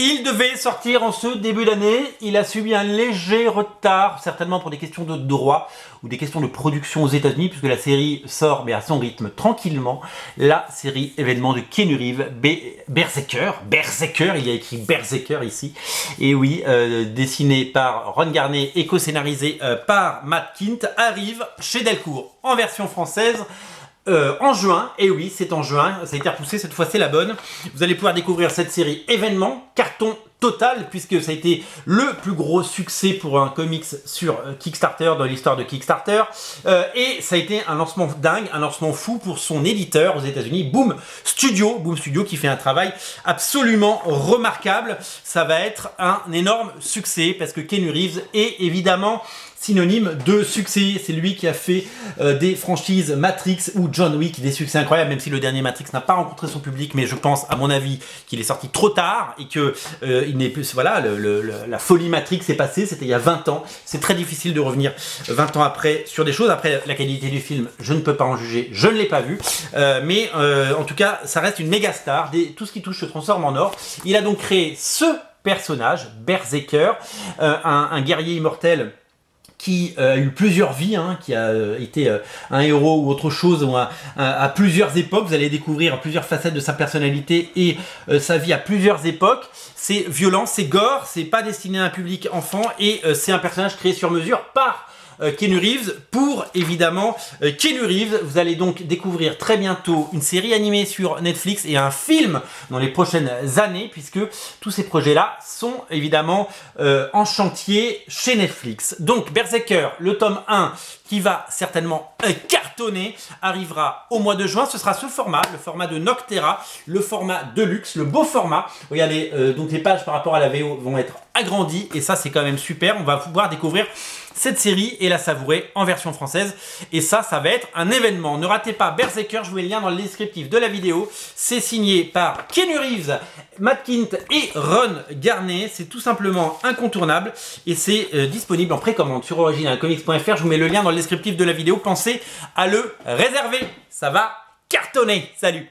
Il devait sortir en ce début d'année, il a subi un léger retard, certainement pour des questions de droit ou des questions de production aux États-Unis, puisque la série sort mais à son rythme tranquillement. La série événement de Keanu Reeves, Berserker, il y a écrit Berserker ici, et oui, dessiné par Ron Garnet et co-scénarisé par Matt Kindt, arrive chez Delcourt en version française. En juin, et oui, c'est en juin, ça a été repoussé, cette fois c'est la bonne. Vous allez pouvoir découvrir cette série événement, carton total, puisque ça a été le plus gros succès pour un comics sur Kickstarter, dans l'histoire de Kickstarter, et ça a été un lancement dingue, un lancement fou pour son éditeur aux États-Unis, Boom Studio, qui fait un travail absolument remarquable. Ça va être un énorme succès, parce que Keanu Reeves est évidemment synonyme de succès. C'est lui qui a fait des franchises Matrix ou John Wick, des succès incroyables, même si le dernier Matrix n'a pas rencontré son public, mais je pense, à mon avis, qu'il est sorti trop tard et que il n'est plus, voilà, la folie Matrix est passée, c'était il y a 20 ans. C'est très difficile de revenir 20 ans après sur des choses. Après, la qualité du film, je ne peux pas en juger, je ne l'ai pas vu, mais en tout cas, ça reste une méga star. Tout ce qui touche se transforme en or. Il a donc créé ce personnage, Berserker, un guerrier immortel qui a eu plusieurs vies, qui a été un héros ou autre chose ou à plusieurs époques. Vous allez découvrir plusieurs facettes de sa personnalité et sa vie à plusieurs époques. C'est violent, c'est gore, c'est pas destiné à un public enfant et c'est un personnage créé sur mesure par Keanu Reeves pour évidemment Keanu Reeves. Vous allez donc découvrir très bientôt une série animée sur Netflix et un film dans les prochaines années, puisque tous ces projets-là sont évidemment en chantier chez Netflix. Donc Berserker, le tome 1 qui va certainement cartonner, arrivera au mois de juin. Ce sera ce format, le format de Noctera, le format Deluxe, le beau format. Regardez, donc les pages par rapport à la VO vont être agrandies et ça c'est quand même super. On va pouvoir découvrir cette série et la savourer en version française. Et ça va être un événement. Ne ratez pas Berserker, je vous mets le lien dans le descriptif de la vidéo. C'est signé par Keanu Reeves, Matt Kindt et Ron Garnet. C'est tout simplement incontournable. Et c'est disponible en précommande sur originalcomics.fr. Je vous mets le lien dans le descriptif de la vidéo. Pensez à le réserver. Ça va cartonner. Salut!